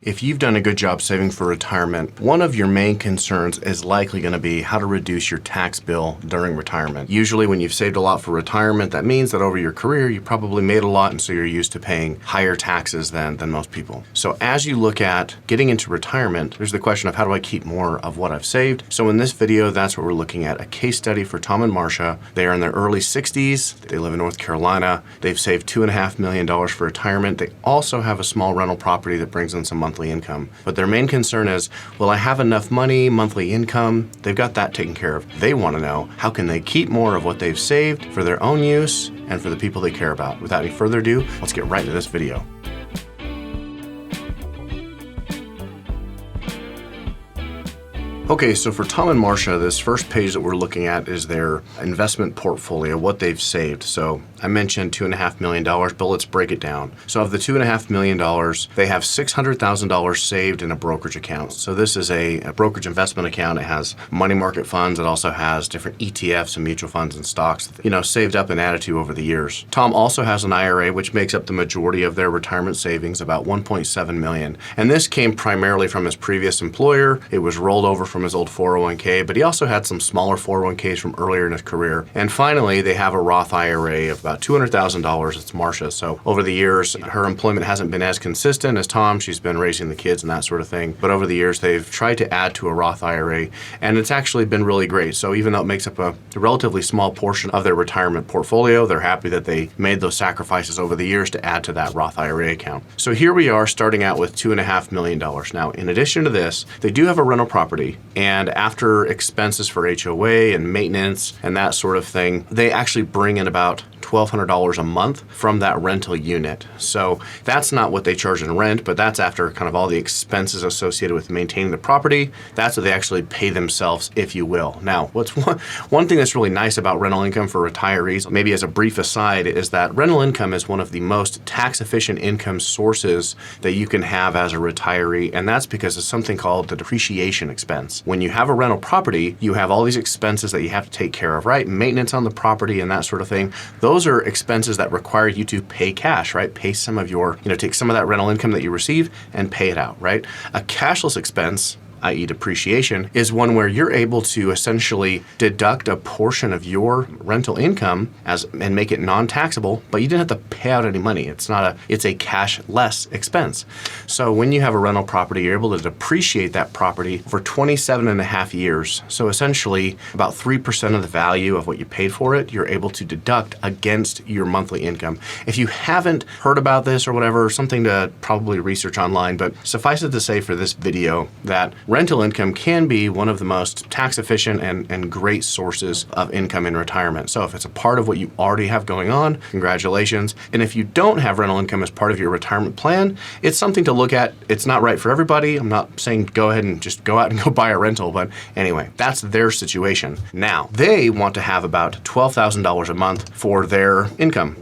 If you've done a good job saving for retirement, one of your main concerns is likely going to be how to reduce your tax bill during retirement. Usually when you've saved a lot for retirement, that means that over your career you probably made a lot, and so you're used to paying higher taxes than most people. So as you look at getting into retirement, there's the question of how do I keep more of what I've saved? So in this video, that's what we're looking at, a case study for Tom and Marcia. They are in their early 60s. They live in North Carolina. They've saved $2.5 million for retirement. They also have a small rental property that brings in some monthly income. But their main concern is, will I have enough money, monthly income? They've got that taken care of. They want to know, how can they keep more of what they've saved for their own use and for the people they care about? Without any further ado, let's get right into this video. Okay, so for Tom and Marcia, this first page that we're looking at is their investment portfolio, what they've saved. So I mentioned $2.5 million, but let's break it down. So of the $2.5 million, they have $600,000 saved in a brokerage account. So this is a brokerage investment account. It has money market funds. It also has different ETFs and mutual funds and stocks, saved up and added to over the years. Tom also has an IRA, which makes up the majority of their retirement savings, about $1.7 million. And this came primarily from his previous employer. It was rolled over from his old 401k, but he also had some smaller 401ks from earlier in his career. And finally, they have a Roth IRA of about $200,000. It's Marcia. So over the years, her employment hasn't been as consistent as Tom. She's been raising the kids and that sort of thing. But over the years, they've tried to add to a Roth IRA, and it's actually been really great. So even though it makes up a relatively small portion of their retirement portfolio, they're happy that they made those sacrifices over the years to add to that Roth IRA account. So here we are starting out with $2.5 million. Now, in addition to this, they do have a rental property, and after expenses for HOA and maintenance and that sort of thing, they actually bring in about $1,200 a month from that rental unit. So that's not what they charge in rent, but that's after kind of all the expenses associated with maintaining the property. That's what they actually pay themselves, if you will. Now, what's one thing that's really nice about rental income for retirees, maybe as a brief aside, is that rental income is one of the most tax-efficient income sources that you can have as a retiree, and that's because of something called the depreciation expense. When you have a rental property, you have all these expenses that you have to take care of, right? Maintenance on the property and that sort of thing. Those are expenses that require you to pay cash, right? Pay some of your, take some of that rental income that you receive and pay it out, right? A cashless expense, i.e. depreciation, is one where you're able to essentially deduct a portion of your rental income and make it non-taxable, but you didn't have to pay out any money. It's a cash-less expense. So when you have a rental property, you're able to depreciate that property for 27 and a half years. So essentially about 3% of the value of what you paid for it, you're able to deduct against your monthly income. If you haven't heard about this or whatever, something to probably research online, but suffice it to say for this video that rental income can be one of the most tax efficient and great sources of income in retirement. So if it's a part of what you already have going on, congratulations. And if you don't have rental income as part of your retirement plan, it's something to look at. It's not right for everybody. I'm not saying go ahead and just go out and go buy a rental, but anyway, that's their situation. Now, they want to have about $12,000 a month for their income.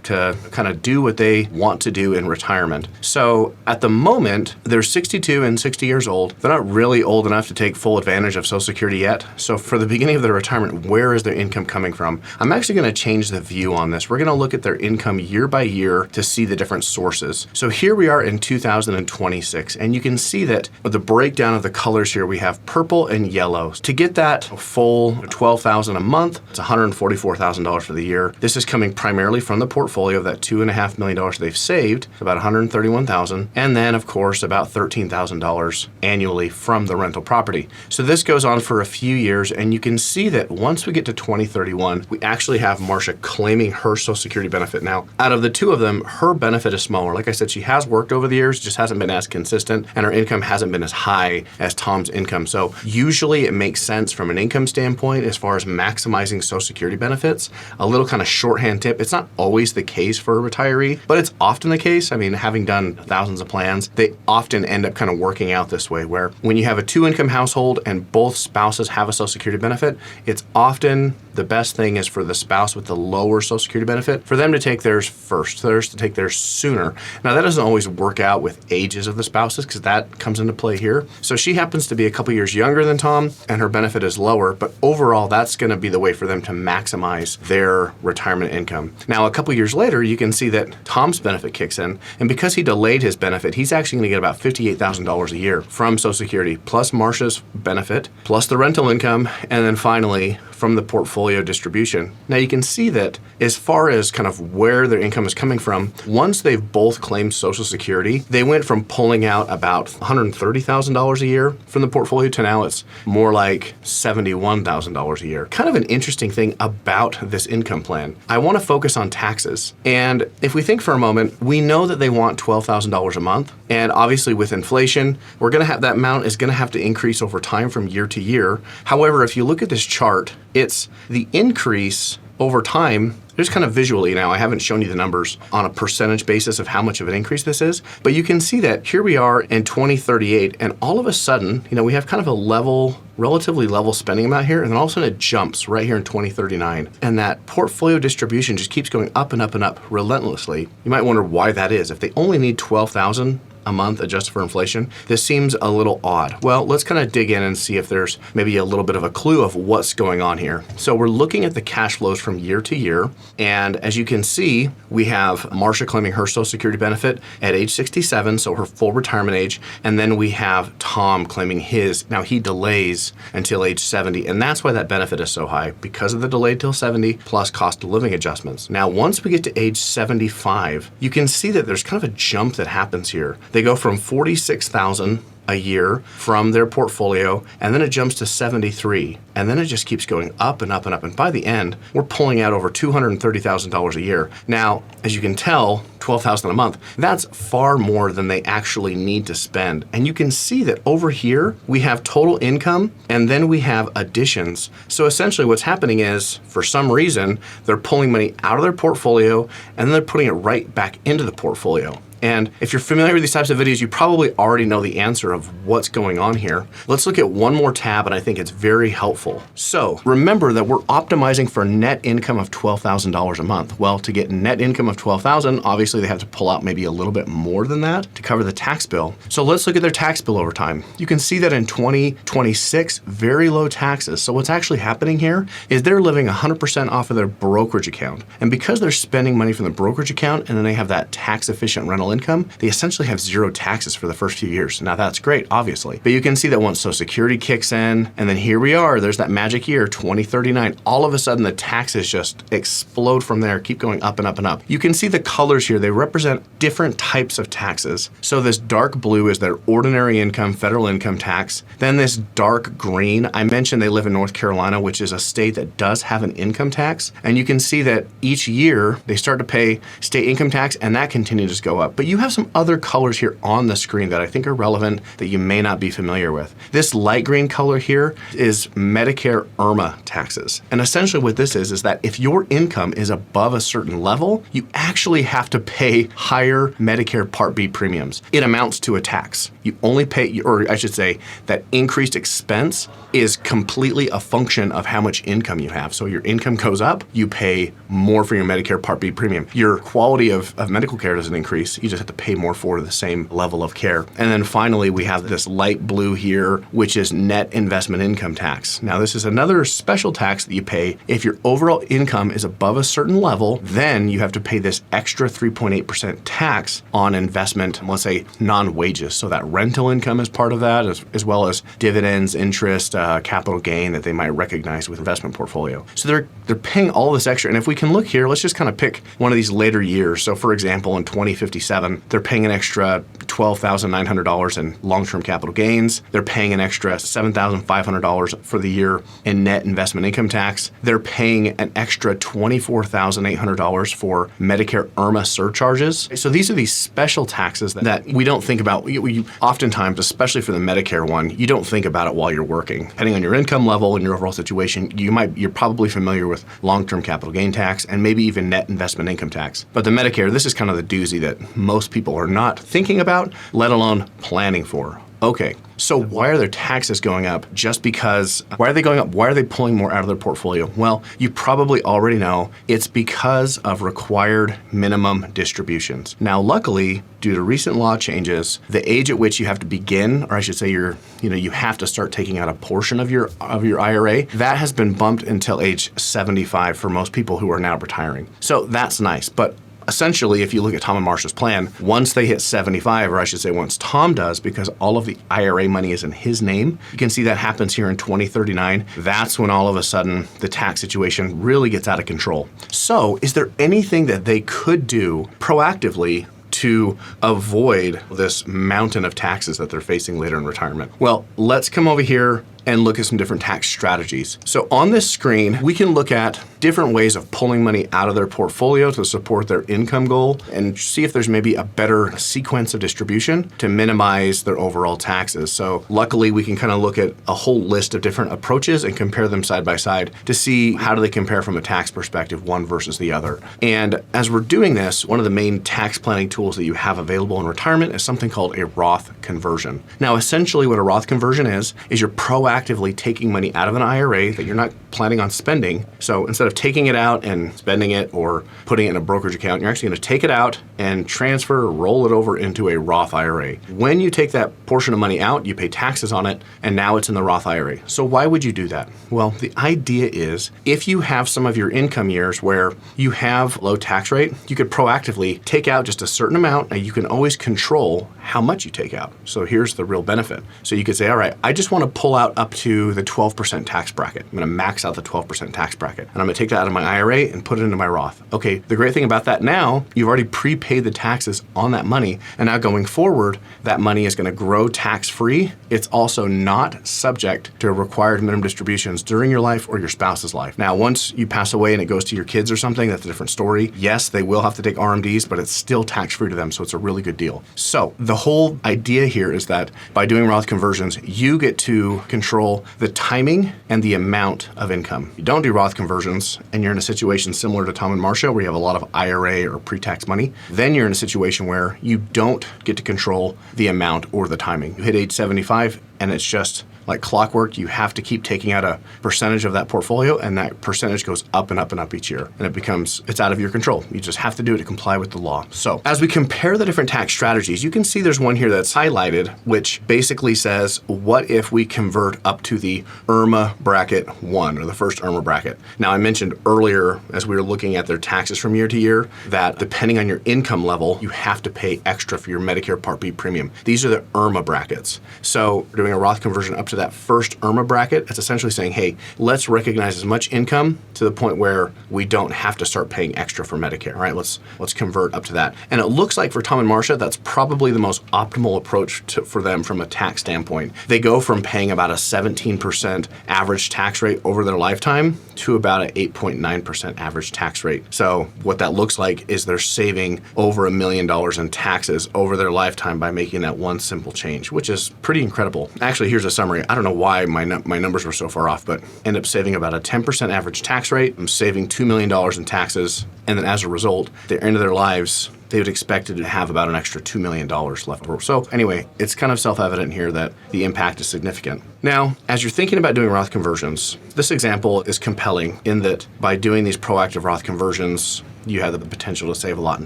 To kind of do what they want to do in retirement. So at the moment, they're 62 and 60 years old. They're not really old enough to take full advantage of Social Security yet. So for the beginning of their retirement, where is their income coming from? I'm actually going to change the view on this. We're going to look at their income year by year to see the different sources. So here we are in 2026, and you can see that with the breakdown of the colors here, we have purple and yellow. To get that full $12,000 a month, it's $144,000 for the year. This is coming primarily from the portfolio of that $2.5 million they've saved, about $131,000, and then of course about $13,000 annually from the rental property. So this goes on for a few years, and you can see that once we get to 2031, we actually have Marcia claiming her Social Security benefit. Now, out of the two of them, her benefit is smaller. Like I said, she has worked over the years, just hasn't been as consistent, and her income hasn't been as high as Tom's income. So usually it makes sense from an income standpoint as far as maximizing Social Security benefits. A little kind of shorthand tip, it's not always the case for a retiree, but it's often the case. I mean, having done thousands of plans, they often end up kind of working out this way, where when you have a two-income household and both spouses have a Social Security benefit, it's often the best thing is for the spouse with the lower Social Security benefit, for them to take theirs first, theirs to take theirs sooner. Now, that doesn't always work out with ages of the spouses because that comes into play here. So she happens to be a couple years younger than Tom, and her benefit is lower, but overall, that's going to be the way for them to maximize their retirement income. Now, a couple years later, you can see that Tom's benefit kicks in, and because he delayed his benefit, he's actually going to get about $58,000 a year from Social Security, plus Marcia's benefit, plus the rental income, and then finally from the portfolio distribution. Now you can see that as far as kind of where their income is coming from, once they've both claimed Social Security, they went from pulling out about $130,000 a year from the portfolio to now it's more like $71,000 a year. Kind of an interesting thing about this income plan. I want to focus on taxes. And if we think for a moment, we know that they want $12,000 a month. And obviously with inflation, we're going to have that amount is going to have to increase over time from year to year. However, if you look at this chart, it's the increase over time. Just kind of visually now, I haven't shown you the numbers on a percentage basis of how much of an increase this is, but you can see that here we are in 2038, and all of a sudden, we have kind of a level, relatively level spending amount here, and then all of a sudden it jumps right here in 2039. And that portfolio distribution just keeps going up and up and up relentlessly. You might wonder why that is. If they only need $12,000 a month adjusted for inflation, this seems a little odd. Well, let's kind of dig in and see if there's maybe a little bit of a clue of what's going on here. So we're looking at the cash flows from year to year, and as you can see, we have Marcia claiming her Social Security benefit at age 67, so her full retirement age, and then we have Tom claiming his. Now he delays until age 70, and that's why that benefit is so high, because of the delay till 70 plus cost of living adjustments. Now, once we get to age 75, you can see that there's kind of a jump that happens here. They go from $46,000 a year from their portfolio, and then it jumps to 73, and then it just keeps going up and up and up, and by the end, we're pulling out over $230,000 a year. Now, as you can tell, $12,000 a month, that's far more than they actually need to spend. And you can see that over here, we have total income, and then we have additions. So essentially what's happening is, for some reason, they're pulling money out of their portfolio, and then they're putting it right back into the portfolio. And if you're familiar with these types of videos, you probably already know the answer of what's going on here. Let's look at one more tab, and I think it's very helpful. So remember that we're optimizing for net income of $12,000 a month. Well, to get net income of $12,000, obviously they have to pull out maybe a little bit more than that to cover the tax bill. So let's look at their tax bill over time. You can see that in 2026, very low taxes. So what's actually happening here is they're living 100% off of their brokerage account. And because they're spending money from the brokerage account, and then they have that tax efficient rental income, they essentially have zero taxes for the first few years. Now that's great, obviously, but you can see that once Social Security kicks in, and then here we are, there's that magic year, 2039, all of a sudden the taxes just explode from there, keep going up and up and up. You can see the colors here, they represent different types of taxes. So this dark blue is their ordinary income, federal income tax. Then this dark green, I mentioned they live in North Carolina, which is a state that does have an income tax. And you can see that each year they start to pay state income tax, and that continues to go up. But you have some other colors here on the screen that I think are relevant that you may not be familiar with. This light green color here is Medicare IRMAA taxes. And essentially what this is that if your income is above a certain level, you actually have to pay higher Medicare Part B premiums. It amounts to a tax. You only pay, or I should say, that increased expense is completely a function of how much income you have. So your income goes up, you pay more for your Medicare Part B premium. Your quality of medical care doesn't increase. You just have to pay more for the same level of care. And then finally, we have this light blue here, which is net investment income tax. Now, this is another special tax that you pay if your overall income is above a certain level, then you have to pay this extra 3.8% tax on investment, let's say non-wages. So that rental income is part of that, as well as dividends, interest, capital gain that they might recognize with investment portfolio. So they're paying all this extra. And if we can look here, let's just kind of pick one of these later years. So for example, in 2057, they're paying an extra $12,900 in long-term capital gains. They're paying an extra $7,500 for the year in net investment income tax. They're paying an extra $24,800 for Medicare IRMAA surcharges. So these are these special taxes that we don't think about. We oftentimes, especially for the Medicare one, you don't think about it while you're working. Depending on your income level and your overall situation, you're probably familiar with long-term capital gain tax and maybe even net investment income tax. But the Medicare, this is kind of the doozy that most people are not thinking about, let alone planning for. Okay, so why are their taxes going up? Just because, why are they going up? Why are they pulling more out of their portfolio? Well, you probably already know it's because of required minimum distributions. Now, luckily, due to recent law changes, the age at which you have to begin, or I should say you have to start taking out a portion of your IRA, that has been bumped until age 75 for most people who are now retiring. So that's nice, but essentially, if you look at Tom and Marcia's plan, once they hit 75, or I should say once Tom does, because all of the IRA money is in his name, you can see that happens here in 2039. That's when all of a sudden the tax situation really gets out of control. So is there anything that they could do proactively to avoid this mountain of taxes that they're facing later in retirement? Well, let's come over here and look at some different tax strategies. So on this screen, we can look at different ways of pulling money out of their portfolio to support their income goal and see if there's maybe a better sequence of distribution to minimize their overall taxes. So luckily, we can kind of look at a whole list of different approaches and compare them side by side to see how do they compare from a tax perspective, one versus the other. And as we're doing this, one of the main tax planning tools that you have available in retirement is something called a Roth conversion. Now, essentially what a Roth conversion is you're proactively taking money out of an IRA that you're not planning on spending. So instead of taking it out and spending it or putting it in a brokerage account, you're actually going to take it out and transfer or roll it over into a Roth IRA. When you take that portion of money out, you pay taxes on it, and now it's in the Roth IRA. So why would you do that? Well, the idea is if you have some of your income years where you have low tax rate, you could proactively take out just a certain amount, and you can always control how much you take out. So here's the real benefit. So you could say, all right, I just want to pull out up to the 12% tax bracket. I'm going to max out the 12% tax bracket, and I'm going to take that out of my IRA and put it into my Roth. Okay, the great thing about that now, you've already prepaid the taxes on that money, and now going forward, that money is going to grow tax-free. It's also not subject to required minimum distributions during your life or your spouse's life. Now, once you pass away and it goes to your kids or something, that's a different story. Yes, they will have to take RMDs, but it's still tax-free to them, so it's a really good deal. So the whole idea here is that by doing Roth conversions, you get to control the timing and the amount of income. You don't do Roth conversions, and you're in a situation similar to Tom and Marcia, where you have a lot of IRA or pre-tax money, then you're in a situation where you don't get to control the amount or the timing. You hit age 75, and it's just like clockwork. You have to keep taking out a percentage of that portfolio, and that percentage goes up and up and up each year, and it's out of your control. You just have to do it to comply with the law. So as we compare the different tax strategies, you can see there's one here that's highlighted, which basically says, what if we convert up to the IRMAA bracket 1, or the first IRMAA bracket? Now, I mentioned earlier, as we were looking at their taxes from year to year, that depending on your income level, you have to pay extra for your Medicare Part B premium. These are the IRMAA brackets. So doing a Roth conversion up to that first IRMAA bracket, it's essentially saying, hey, let's recognize as much income to the point where we don't have to start paying extra for Medicare. All right, let's convert up to that. And it looks like for Tom and Marcia, that's probably the most optimal approach for them from a tax standpoint. They go from paying about a 17% average tax rate over their lifetime to about an 8.9% average tax rate. So what that looks like is they're saving over $1 million in taxes over their lifetime by making that one simple change, which is pretty incredible. Actually, here's a summary. I don't know why my numbers were so far off, but end up saving about a 10% average tax rate. I'm saving $2 million in taxes. And then as a result, at the end of their lives, they would expect to have about an extra $2 million left over. So anyway, it's kind of self-evident here that the impact is significant. Now, as you're thinking about doing Roth conversions, this example is compelling in that by doing these proactive Roth conversions, you have the potential to save a lot in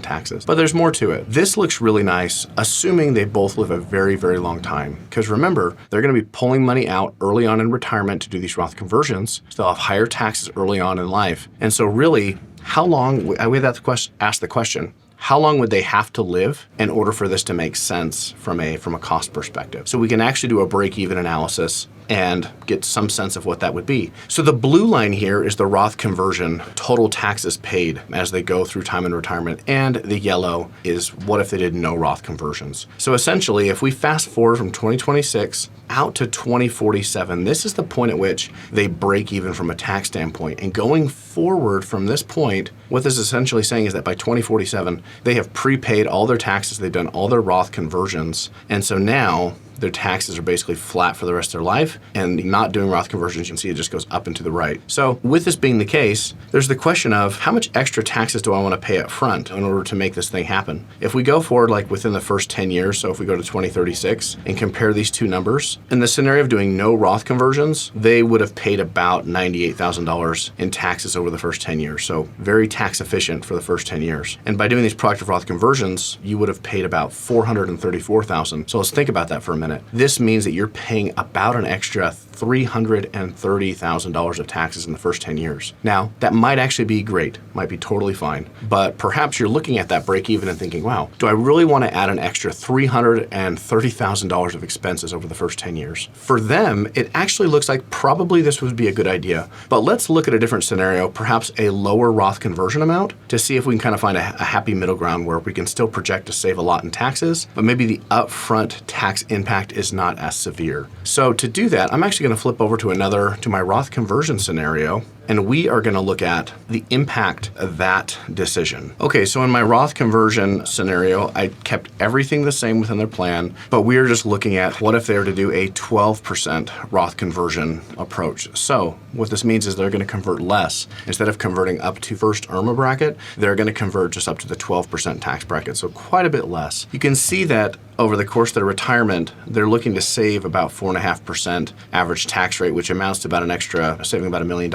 taxes. But there's more to it. This looks really nice, assuming they both live a very, very long time. Because remember, they're going to be pulling money out early on in retirement to do these Roth conversions. So they'll have higher taxes early on in life. And so really, how long, we have to ask the question, how long would they have to live in order for this to make sense from a cost perspective? So we can actually do a break-even analysis and get some sense of what that would be. So the blue line here is the Roth conversion total taxes paid as they go through time in retirement, and the yellow is what if they did no Roth conversions. So essentially, if we fast forward from 2026 out to 2047, this is the point at which they break even from a tax standpoint. And going forward from this point, what this is essentially saying is that by 2047, they have prepaid all their taxes, they've done all their Roth conversions, and so now their taxes are basically flat for the rest of their life, and not doing Roth conversions, you can see it just goes up and to the right. So with this being the case, there's the question of how much extra taxes do I want to pay up front in order to make this thing happen? If we go forward like within the first 10 years, so if we go to 2036 and compare these two numbers, in the scenario of doing no Roth conversions, they would have paid about $98,000 in taxes over the first 10 years. So very tax efficient for the first 10 years. And by doing these proactive Roth conversions, you would have paid about $434,000. So let's think about that for a minute. This means that you're paying about an extra $330,000 of taxes in the first 10 years. Now, that might actually be great, might be totally fine, but perhaps you're looking at that break even and thinking, wow, do I really want to add an extra $330,000 of expenses over the first 10 years? For them, it actually looks like probably this would be a good idea, but let's look at a different scenario, perhaps a lower Roth conversion amount, to see if we can kind of find a happy middle ground where we can still project to save a lot in taxes, but maybe the upfront tax impact is not as severe. So to do that, I'm actually going to flip over to my Roth conversion scenario, and we are going to look at the impact of that decision. Okay, so in my Roth conversion scenario, I kept everything the same within their plan, but we are just looking at what if they were to do a 12% Roth conversion approach. So what this means is they're going to convert less. Instead of converting up to first IRMAA bracket, they're going to convert just up to the 12% tax bracket, so quite a bit less. You can see that over the course of their retirement, they're looking to save about 4.5% average tax rate, which amounts to about an extra saving about $1 million.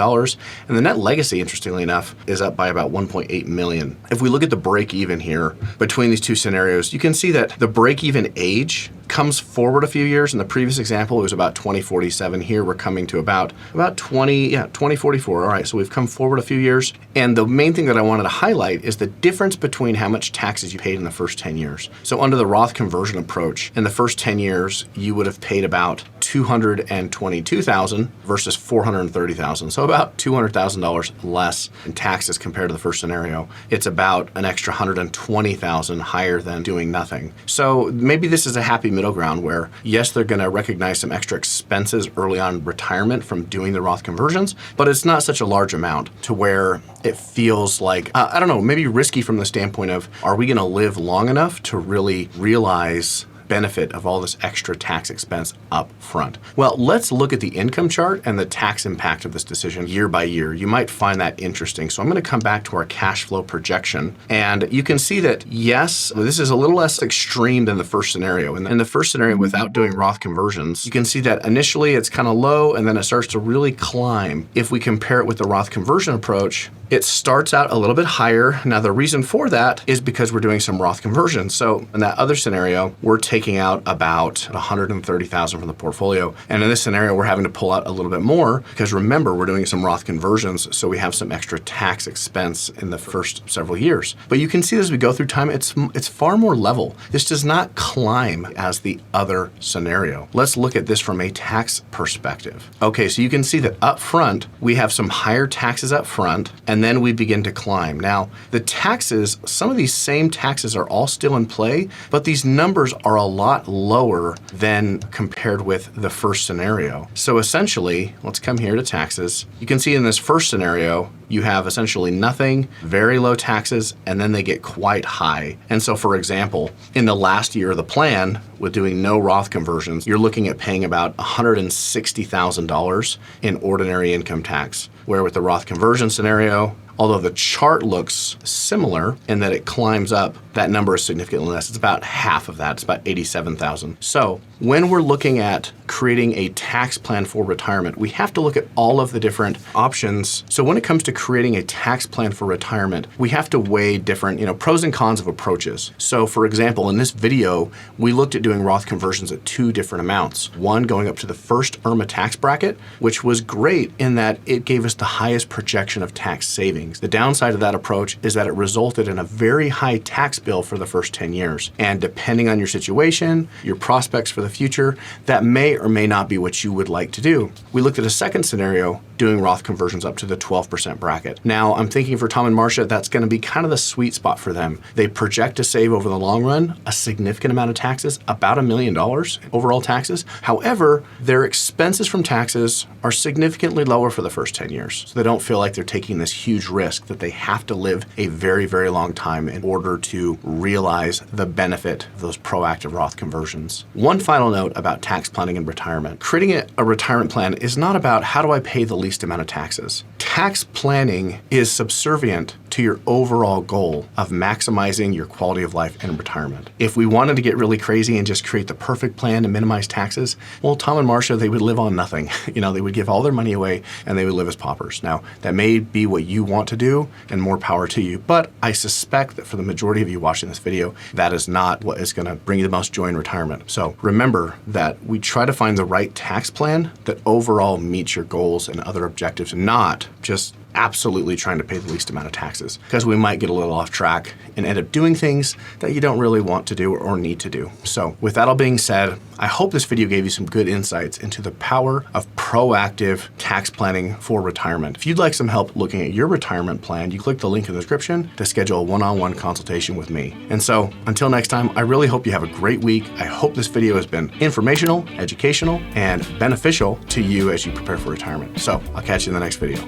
And the net legacy, interestingly enough, is up by about $1.8 million. If we look at the break even here between these two scenarios, you can see that the break even age comes forward a few years. In the previous example, it was about 2047. Here we're coming to about 2044. All right, so we've come forward a few years. And the main thing that I wanted to highlight is the difference between how much taxes you paid in the first 10 years. So under the Roth conversion approach, in the first 10 years, you would have paid about $222,000 versus $430,000. So about $200,000 less in taxes compared to the first scenario. It's about an extra $120,000 higher than doing nothing. So maybe this is a happy middle ground where, yes, they're going to recognize some extra expenses early on in retirement from doing the Roth conversions, but it's not such a large amount to where it feels like, I don't know, maybe risky from the standpoint of, are we going to live long enough to really realize benefit of all this extra tax expense up front? Well, let's look at the income chart and the tax impact of this decision year by year. You might find that interesting. So I'm going to come back to our cash flow projection, and you can see that, yes, this is a little less extreme than the first scenario. In the first scenario, without doing Roth conversions, you can see that initially it's kind of low, and then it starts to really climb. If we compare it with the Roth conversion approach, it starts out a little bit higher. Now, the reason for that is because we're doing some Roth conversions. So in that other scenario, we're taking out about $130,000 from the portfolio. And in this scenario, we're having to pull out a little bit more because remember, we're doing some Roth conversions, so we have some extra tax expense in the first several years. But you can see as we go through time, it's far more level. This does not climb as the other scenario. Let's look at this from a tax perspective. Okay, so you can see that up front, we have some higher taxes up front, and then we begin to climb. Now, the taxes, some of these same taxes are all still in play, but these numbers are a lot lower than compared with the first scenario. So essentially, let's come here to taxes. You can see in this first scenario, you have essentially nothing, very low taxes, and then they get quite high. And so, for example, in the last year of the plan, with doing no Roth conversions, you're looking at paying about $160,000 in ordinary income tax, where with the Roth conversion scenario, although the chart looks similar in that it climbs up, that number is significantly less. It's about half of that. It's about $87,000. So when we're looking at creating a tax plan for retirement, we have to look at all of the different options. So when it comes to creating a tax plan for retirement, we have to weigh different, pros and cons of approaches. So for example, in this video, we looked at doing Roth conversions at two different amounts. One going up to the first IRMAA tax bracket, which was great in that it gave us the highest projection of tax savings. The downside of that approach is that it resulted in a very high tax bill for the first 10 years. And depending on your situation, your prospects for the future, that may or may not be what you would like to do. We looked at a second scenario, doing Roth conversions up to the 12% bracket. Now, I'm thinking for Tom and Marcia, that's going to be kind of the sweet spot for them. They project to save over the long run a significant amount of taxes, about $1 million overall taxes. However, their expenses from taxes are significantly lower for the first 10 years. So they don't feel like they're taking this huge risk that they have to live a very, very long time in order to realize the benefit of those proactive Roth conversions. One final final note about tax planning and retirement. Creating a retirement plan is not about how do I pay the least amount of taxes. Tax planning is subservient to your overall goal of maximizing your quality of life in retirement. If we wanted to get really crazy and just create the perfect plan to minimize taxes, well, Tom and Marcia, they would live on nothing. They would give all their money away and they would live as paupers. Now, that may be what you want to do, and more power to you, but I suspect that for the majority of you watching this video, that is not what is going to bring you the most joy in retirement. So remember that we try to find the right tax plan that overall meets your goals and other objectives, not just absolutely trying to pay the least amount of taxes, because we might get a little off track and end up doing things that you don't really want to do or need to do. So with that all being said, I hope this video gave you some good insights into the power of proactive tax planning for retirement. If you'd like some help looking at your retirement plan, you click the link in the description to schedule a one-on-one consultation with me. And so until next time, I really hope you have a great week. I hope this video has been informational, educational, and beneficial to you as you prepare for retirement. So I'll catch you in the next video.